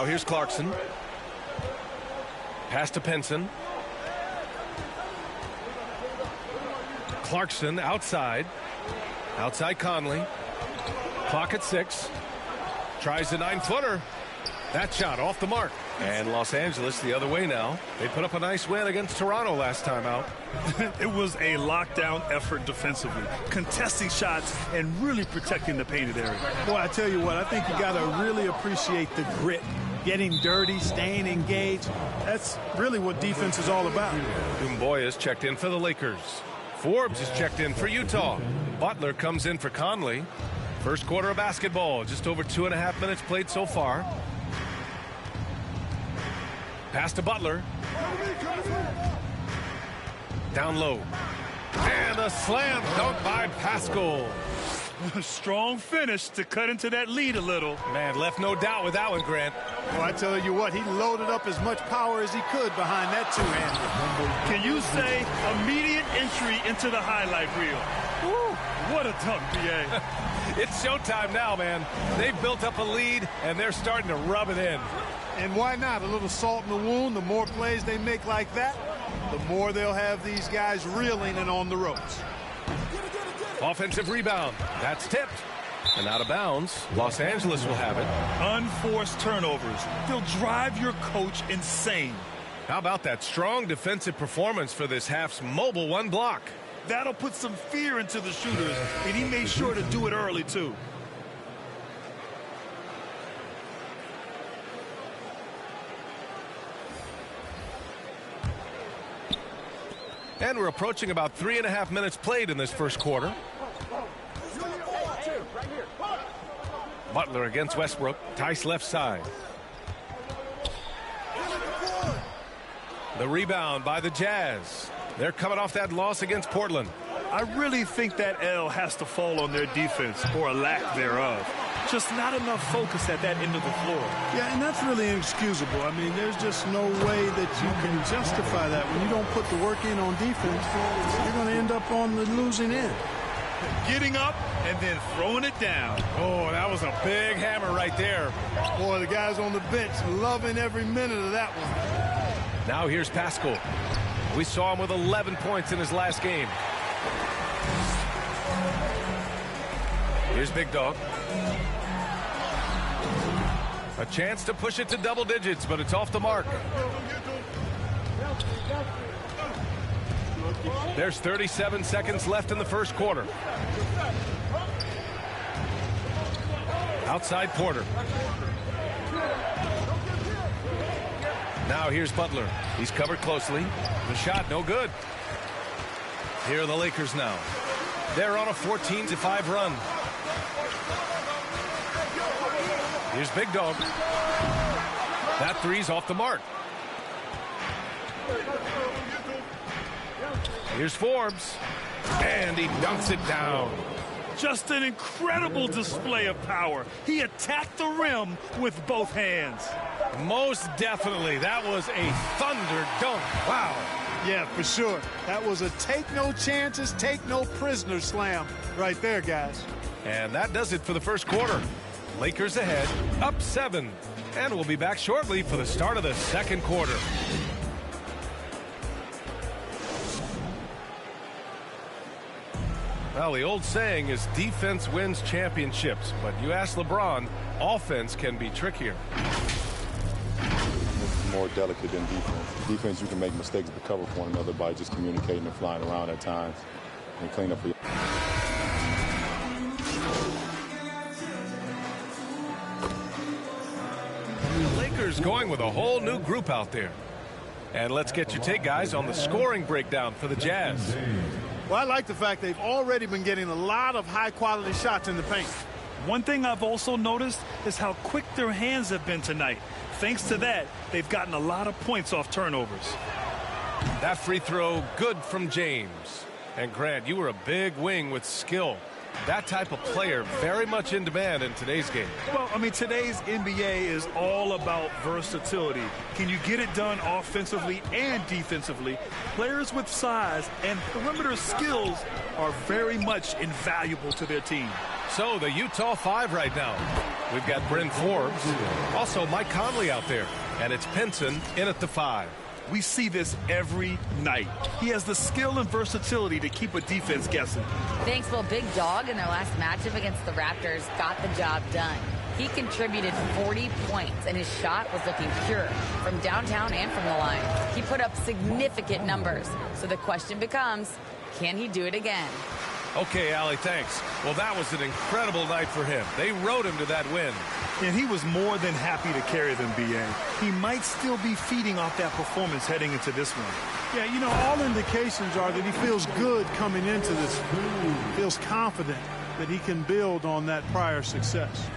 Now here's Clarkson. Pass to Pinson. Clarkson outside. Outside Conley. Clock at 6. Tries the 9-footer. That shot off the mark. And Los Angeles the other way now. They put up a nice win against Toronto last time out. It was a lockdown effort defensively, contesting shots and really protecting the painted area. Boy, I tell you what, I think you got to really appreciate the grit. Getting dirty, staying engaged. That's really what defense is all about. Doumbouya checked in for the Lakers. Forbes is checked in for Utah. Butler comes in for Conley. First quarter of basketball, just over 2.5 minutes played so far. Pass to Butler. Down low. And a slam dunk by Pascal. Strong finish to cut into that lead a little. Man, left no doubt with that one, Grant. Well, I tell you what, he loaded up as much power as he could behind that two-hander. Can you say immediate entry into the highlight reel? Woo, what a dunk, PA. It's showtime now, man. They've built up a lead, and they're starting to rub it in. And why not? A little salt in the wound. The more plays they make like that, the more they'll have these guys reeling and on the ropes. Offensive rebound. That's tipped. And out of bounds. Los Angeles will have it. Unforced turnovers. They'll drive your coach insane. How about that strong defensive performance for this half's mobile one block? That'll put some fear into the shooters, and he made sure to do it early, too. And we're approaching about 3.5 minutes played in this first quarter. Butler against Westbrook. Tice left side. The rebound by the Jazz. They're coming off that loss against Portland. I really think that L has to fall on their defense, or a lack thereof. Just not enough focus at that end of the floor. Yeah, and that's really inexcusable. I mean, there's just no way that you can justify that. When you don't put the work in on defense, you're going to end up on the losing end. Getting up and then throwing it down. Oh, that was a big hammer right there. Boy, the guys on the bench loving every minute of that one. Now here's Pascal. We saw him with 11 points in his last game. Here's Big Dog. A chance to push it to double digits, but it's off the mark. There's 37 seconds left in the first quarter. Outside Porter. Now here's Butler. He's covered closely. The shot no good. Here are the Lakers now. They're on a 14-5 run. Here's Big Dog. That three's off the mark. Here's Forbes. And he dunks it down. Just an incredible display of power. He attacked the rim with both hands. Most definitely. That was a thunder dunk. Wow. Yeah, for sure. That was a take no chances, take no prisoners slam right there, guys. And that does it for the first quarter. Lakers ahead, up 7. And we'll be back shortly for the start of the second quarter. Well, the old saying is defense wins championships, but you ask LeBron, offense can be trickier. It's more delicate than defense. Defense, you can make mistakes to cover for one another by just communicating and flying around at times and clean up for you. Lakers going with a whole new group out there. And let's get your take, guys, on the scoring breakdown for the Jazz. Well, I like the fact they've already been getting a lot of high-quality shots in the paint. One thing I've also noticed is how quick their hands have been tonight. Thanks to that, they've gotten a lot of points off turnovers. That free throw, good from James. And Grant, you were a big wing with skill. That type of player very much in demand in today's game. Well, I mean, today's NBA is all about versatility. Can you get it done offensively and defensively? Players with size and perimeter skills are very much invaluable to their team. So the Utah 5 right now. We've got Bryn Forbes, also Mike Conley out there, and it's Pinson in at the 5. We see this every night. He has the skill and versatility to keep a defense guessing. Thanks, well, Big Dog in their last matchup against the Raptors got the job done. He contributed 40 points, and his shot was looking pure from downtown and from the line. He put up significant numbers. So the question becomes, can he do it again? Okay, Allie, thanks. Well, that was an incredible night for him. They rode him to that win. And he was more than happy to carry them, B.A. He might still be feeding off that performance heading into this one. Yeah, you know, all indications are that he feels good coming into this. Feels confident that he can build on that prior success.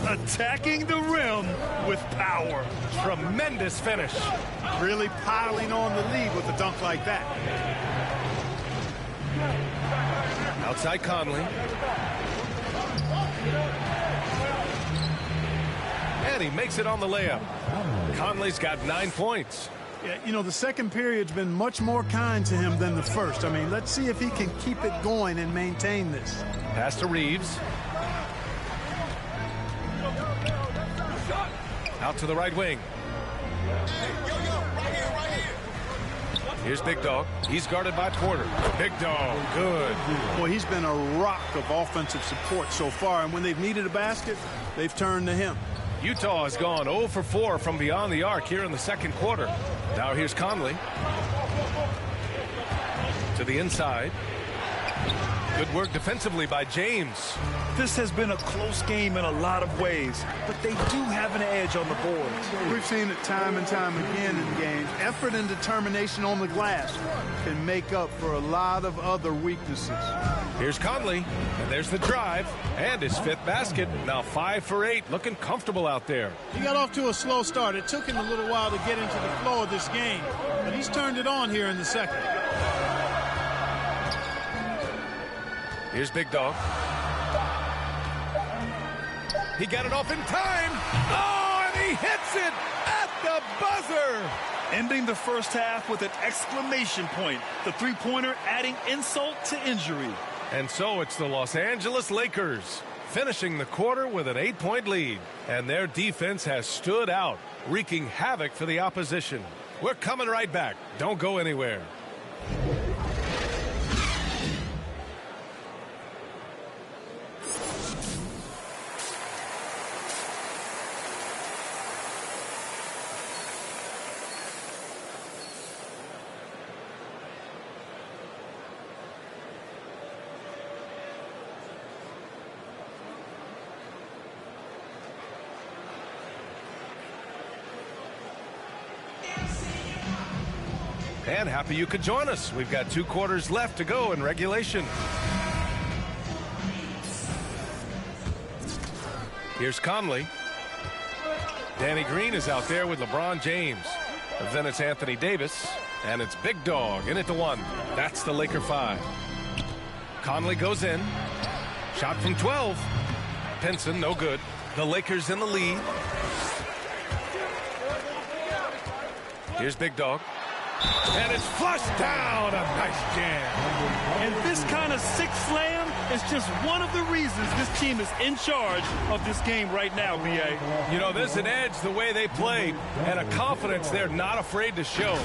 Attacking the rim with power. Tremendous finish. Really piling on the lead with a dunk like that. Outside Conley. And he makes it on the layup. Conley's got 9 points. Yeah, you know, the second period's been much more kind to him than the first. I mean, let's see if he can keep it going and maintain this. Pass to Reeves. Out to the right wing. Here's Big Dog. He's guarded by Porter. Big Dog, good. Boy, he's been a rock of offensive support so far, and when they've needed a basket, they've turned to him. Utah has gone 0 for 4 from beyond the arc here in the second quarter. Now here's Conley. To the inside. Good work defensively by James. This has been a close game in a lot of ways, but they do have an edge on the boards. We've seen it time and time again in games. Effort and determination on the glass can make up for a lot of other weaknesses. Here's Conley, and there's the drive, and his 5th basket. Now 5 for 8, looking comfortable out there. He got off to a slow start. It took him a little while to get into the flow of this game, but he's turned it on here in the second. Here's Big Dog. He got it off in time. Oh, and he hits it at the buzzer. Ending the first half with an exclamation point. The three-pointer adding insult to injury. And so it's the Los Angeles Lakers finishing the quarter with an 8-point lead. And their defense has stood out, wreaking havoc for the opposition. We're coming right back. Don't go anywhere. And happy you could join us. We've got 2 quarters left to go in regulation. Here's Conley. Danny Green is out there with LeBron James. And then it's Anthony Davis. And it's Big Dog in at the 1. That's the Laker 5. Conley goes in. Shot from 12. Pinson, no good. The Lakers in the lead. Here's Big Dog. And it's flushed down. A nice jam. And this kind of sick slam is just one of the reasons this team is in charge of this game right now, B.A. You know, there's an edge the way they play and a confidence they're not afraid to show.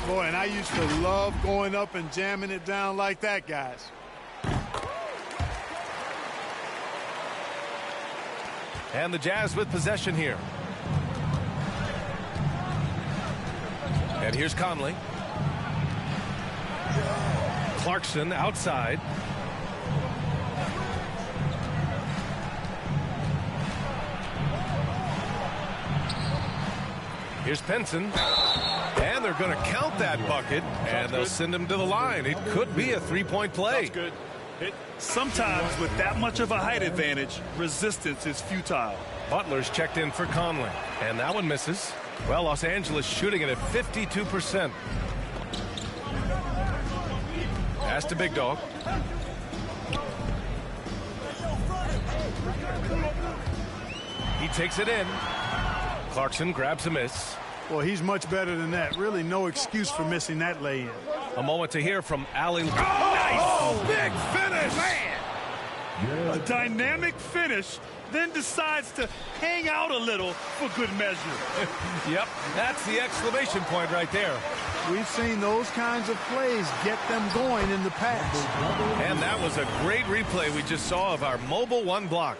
Boy, and I used to love going up and jamming it down like that, guys. And the Jazz with possession here. And here's Conley. Clarkson outside. Here's Pinson. And they're going to count that bucket. And they'll send him to the line. It could be a 3-point play. That's good. Sometimes with that much of a height advantage, resistance is futile. Butler's checked in for Conley. And that one misses. Well, Los Angeles shooting it at 52%. Pass to Big Dog. He takes it in. Clarkson grabs a miss. Well, he's much better than that. Really no excuse for missing that lay-in. A moment to hear from Ali. Oh, nice! Big finish! Man! A dynamic finish, then decides to hang out a little for good measure. Yep, that's the exclamation point right there. We've seen those kinds of plays get them going in the past. And that was a great replay we just saw of our Mobile One block.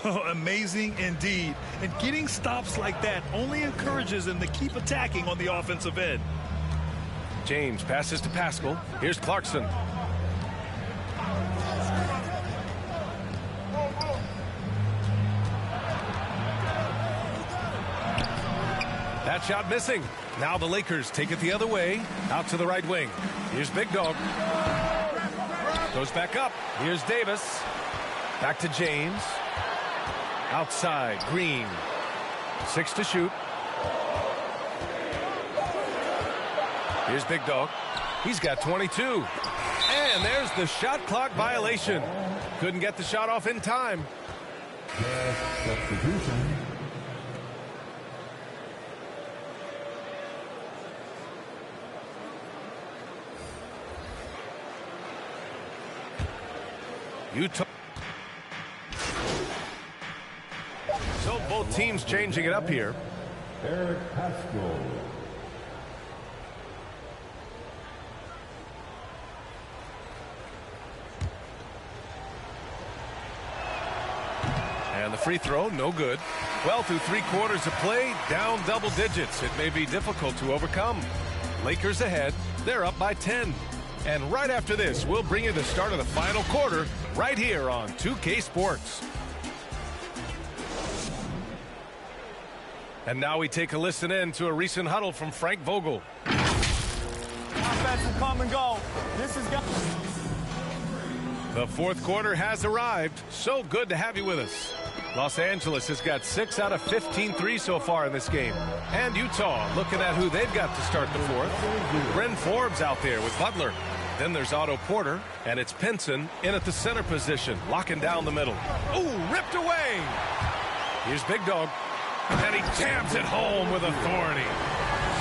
Oh, amazing indeed. And getting stops like that only encourages them to keep attacking on the offensive end. James passes to Pascal. Here's Clarkson. That shot missing. Now the Lakers take it the other way, out to the right wing. Here's Big Dog. Goes back up. Here's Davis. Back to James. Outside, Green. 6 to shoot. Here's Big Dog. He's got 22. And there's the shot clock violation. Couldn't get the shot off in time. Substitution. Utah. So both teams changing it up here. Eric Pascal. And the free throw, no good. Well, through 3 quarters of play, down double digits. It may be difficult to overcome. Lakers ahead. They're up by 10. And right after this, we'll bring you the start of the final quarter right here on 2K Sports. And now we take a listen in to a recent huddle from Frank Vogel. Offensive come and go. This is good. The fourth quarter has arrived. So good to have you with us. Los Angeles has got 6 out of 15 threes so far in this game. And Utah looking at who they've got to start the fourth. Bryn Forbes out there with Butler. Then there's Otto Porter, and it's Pinson in at the center position, locking down the middle. Ooh, ripped away. Here's Big Dog. And he jams it home with authority.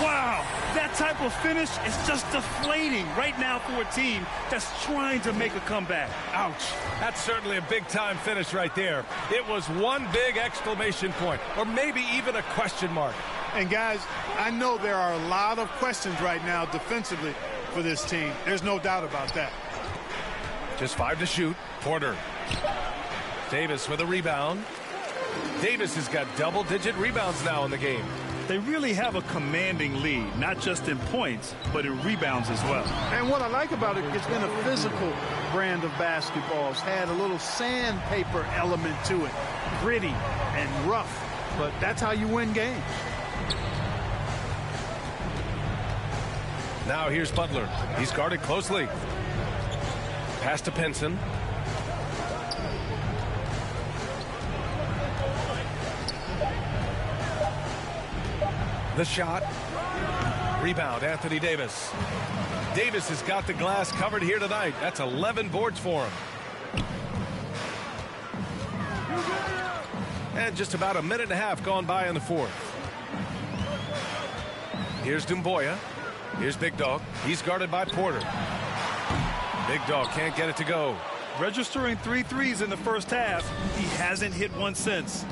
Wow, that type of finish is just deflating right now for a team that's trying to make a comeback. Ouch. That's certainly a big-time finish right there. It was one big exclamation point, or maybe even a question mark. And, guys, I know there are a lot of questions right now defensively for this team. There's no doubt about that. Just 5 to shoot. Porter. Davis with a rebound. Davis has got double-digit rebounds now in the game. They really have a commanding lead, not just in points, but in rebounds as well. And what I like about it, it's been a physical brand of basketball. It's had a little sandpaper element to it. Gritty and rough, but that's how you win games. Now here's Butler. He's guarded closely. Pass to Pinson. The shot. Rebound, Anthony Davis. Davis has got the glass covered here tonight. That's 11 boards for him. And just about a minute and a half gone by in the fourth. Here's Doumbouya. Here's Big Dog. He's guarded by Porter. Big Dog can't get it to go. Registering 3 threes in the first half, he hasn't hit one since.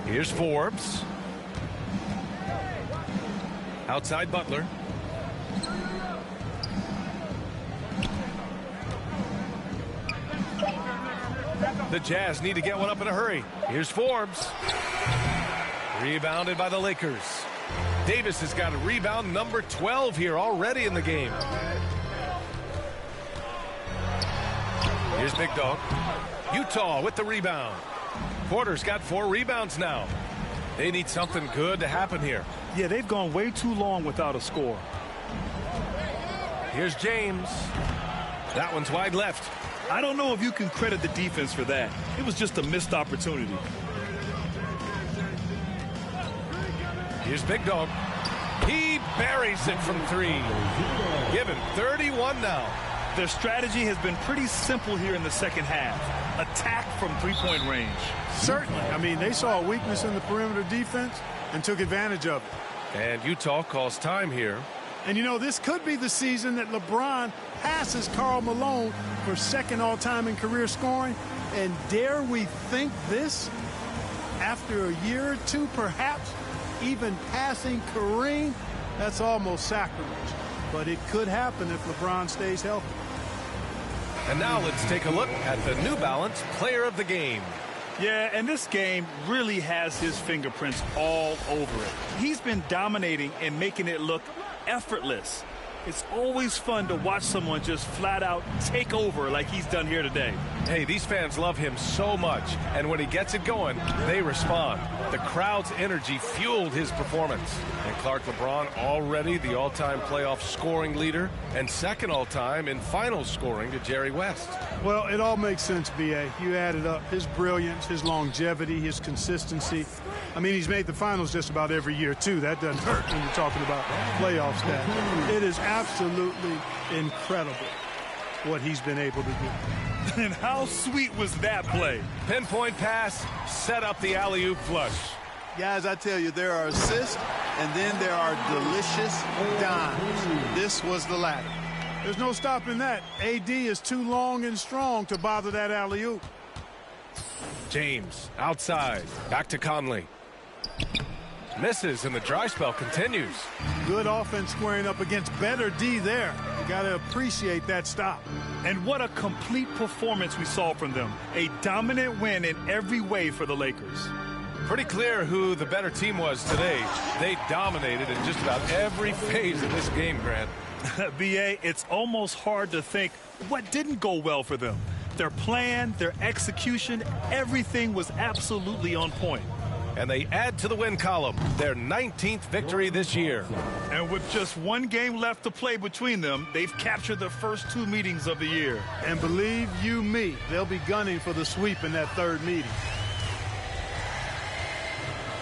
Here's Forbes. Outside Butler. The Jazz need to get one up in a hurry. Here's Forbes. Rebounded by the Lakers. Davis has got a rebound number 12 here already in the game. Here's Big Dog. Utah with the rebound. Porter's got 4 rebounds now. They need something good to happen here. Yeah, they've gone way too long without a score. Here's James. That one's wide left. I don't know if you can credit the defense for that. It was just a missed opportunity. Here's Big Dog. He buries it from 3. Give him 31 now. Their strategy has been pretty simple here in the second half. Attack from three-point range. Certainly. I mean, they saw a weakness in the perimeter defense and took advantage of it. And Utah calls time here. And, you know, this could be the season that LeBron passes Karl Malone for second all-time in career scoring. And dare we think this? After a year or two, perhaps, even passing Kareem, that's almost sacrilege. But it could happen if LeBron stays healthy. And now let's take a look at the New Balance Player of the Game. Yeah, and this game really has his fingerprints all over it. He's been dominating and making it look effortless. It's always fun to watch someone just flat out take over like he's done here today. Hey, these fans love him so much, and when he gets it going, they respond. The crowd's energy fueled his performance. And Clark, LeBron already the all-time playoff scoring leader and second all-time in finals scoring to Jerry West. Well, it all makes sense, B.A. You added up his brilliance, his longevity, his consistency. I mean, he's made the finals just about every year, too. That doesn't hurt when you're talking about playoff stats. It is absolutely incredible what he's been able to do. And how sweet was that play? Pinpoint pass, set up the alley-oop flush. Guys, I tell you, there are assists, and then there are delicious dimes. This was the latter. There's no stopping that. AD is too long and strong to bother that alley-oop. James, outside, back to Conley. Misses, and the dry spell continues. Good offense squaring up against better D there. You got to appreciate that stop. And what a complete performance we saw from them. A dominant win in every way for the Lakers. Pretty clear who the better team was today. They dominated in just about every phase of this game, Grant. B.A., it's almost hard to think what didn't go well for them. Their plan, their execution, everything was absolutely on point. And they add to the win column, their 19th victory this year. And with just one game left to play between them, they've captured the first two meetings of the year. And believe you me, they'll be gunning for the sweep in that third meeting.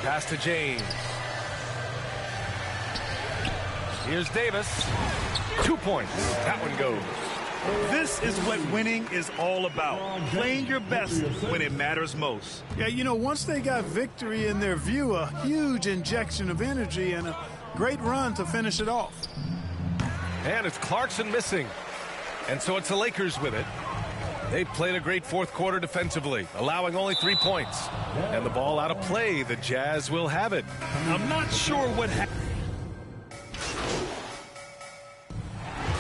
Pass to James. Here's Davis. 2 points. That one goes. This is what winning is all about. Playing your best when it matters most. Yeah, you know, once they got victory in their view, a huge injection of energy and a great run to finish it off. And it's Clarkson missing. And so it's the Lakers with it. They played a great fourth quarter defensively, allowing only 3 points. And the ball out of play, the Jazz will have it. I'm not sure what happened.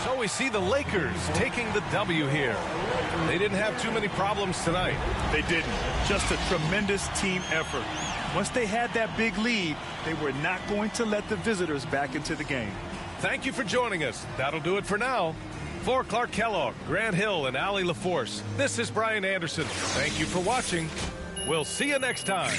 So we see the Lakers taking the W here. They didn't have too many problems tonight. They didn't. Just a tremendous team effort. Once they had that big lead, they were not going to let the visitors back into the game. Thank you for joining us. That'll do it for now. For Clark Kellogg, Grant Hill, and Allie LaForce, this is Brian Anderson. Thank you for watching. We'll see you next time.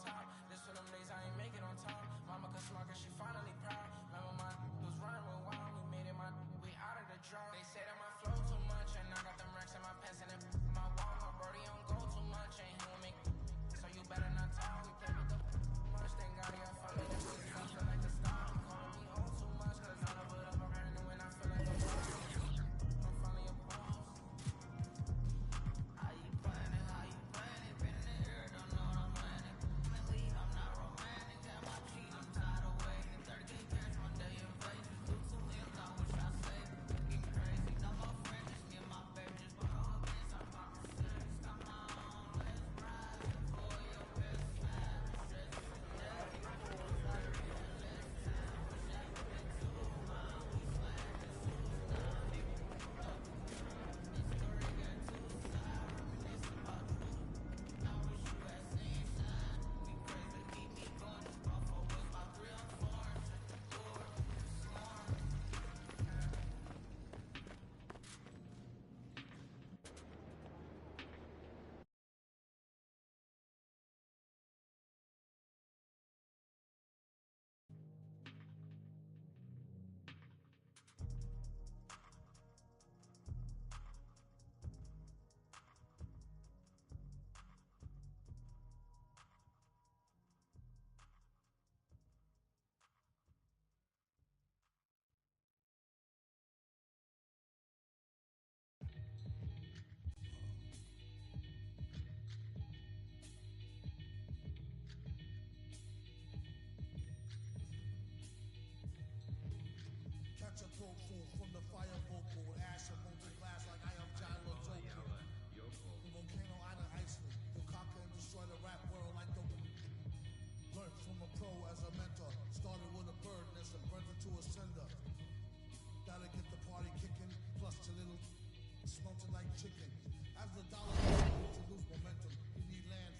top. This for them days I ain't make it on top. Mama could smart cause she finally proud. Remember my was running with wild. We made it we out of the drought. They say that my flow too much. And I got them racks in my pants and my wall. My brody don't go too much. Ain't he make so you better not talk. We play with the much. Thank God I fuck me. This is I feel like the star. He calling me on too much. Cause I love it up around and when I feel like I'm finally a boss. How you playing it? How you playing it? Been in the air, don't know what I'm planning. I'm not romantic. Got my cheat, I'm tired of waiting. 30K cash one day in Vegas. Do some limbs, I wish I saved. Getting crazy, no more friends. Just me and my baby just put all against. I'm about to six. Come on, let's ride. For your best side. Stress and death. Catch a throat full from the fire vocal with ash and molten glass like I am John Lozoku. The volcano island Iceland will conquer and destroy the rap world like the learned from a pro as a mentor. Started with a bird nest and burnt it to a cinder. Gotta get the party kicking, plus your little smelting like chicken. As the dollar to lose momentum, you need land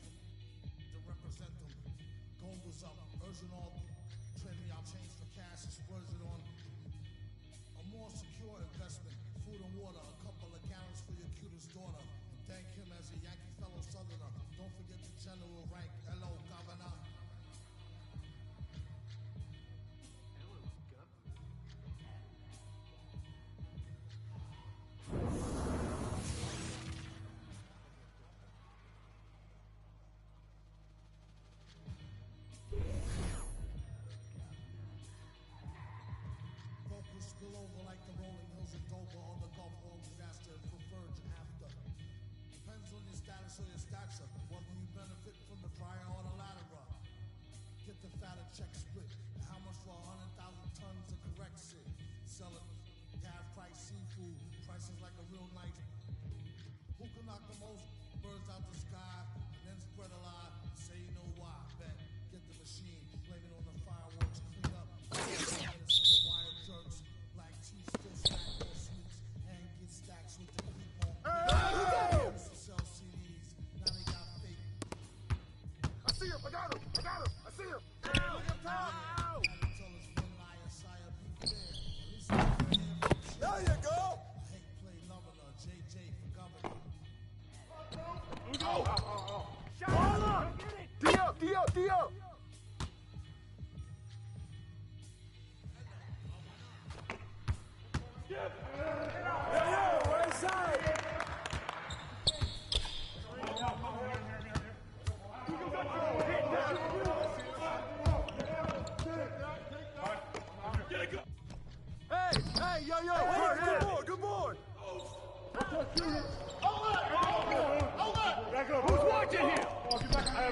to represent them. Gold was up, urging all trading out change for cash and splurge it on a more secure investment. Food and water, a couple of gallons for your cutest daughter. Thank him as a Yankee fellow Southerner. Don't forget the general rank. Hello, Governor. Spill over like the rolling hills of Dover on the Gulf War disaster and preferred after. Depends on your status or your stature, whether you benefit from the prior or the latter. Get the fatter check split. And how much for 100,000 tons of correct shit? Sell it. Half price seafood. Prices like a real knife. Who can knock the most birds out the sky and then spread a lie? Say you know why. Bet. Get the machine. Blame it on the fireworks. Clean up. The wire jerks. Black tea still stack more sweets. And get stacks with the people. Hey! Sell CDs. Now they got fake. I see him. I got him. I see him. Look at Ow! There you go. Hank play Lumberner. JJ for governor. Go. Shot up. D up. Right side. Hey, yo. Good board. Who's watching here? Hey,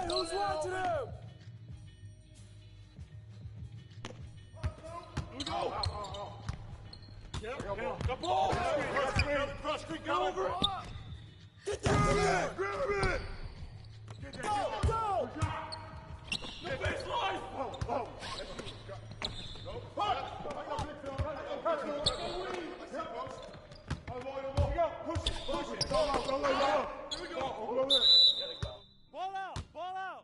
who's watching him? The ball! Cross screen, go over! Get that Grab him in! Go! No baseline! Push it! Go! Here we go! Ball out!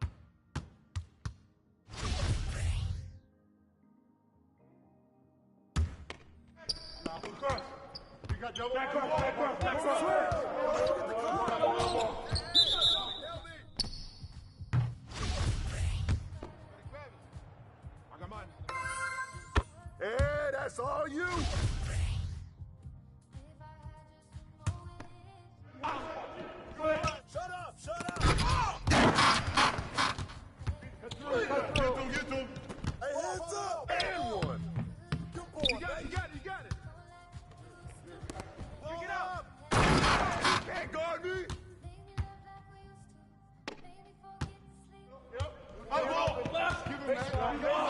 You got double. Back cross. Hey, that's all you. Shut up, shut up. Get him. Hey, hands up. And one. Good boy. You got it. Pick it up. You can't guard me. Yep. Give him that.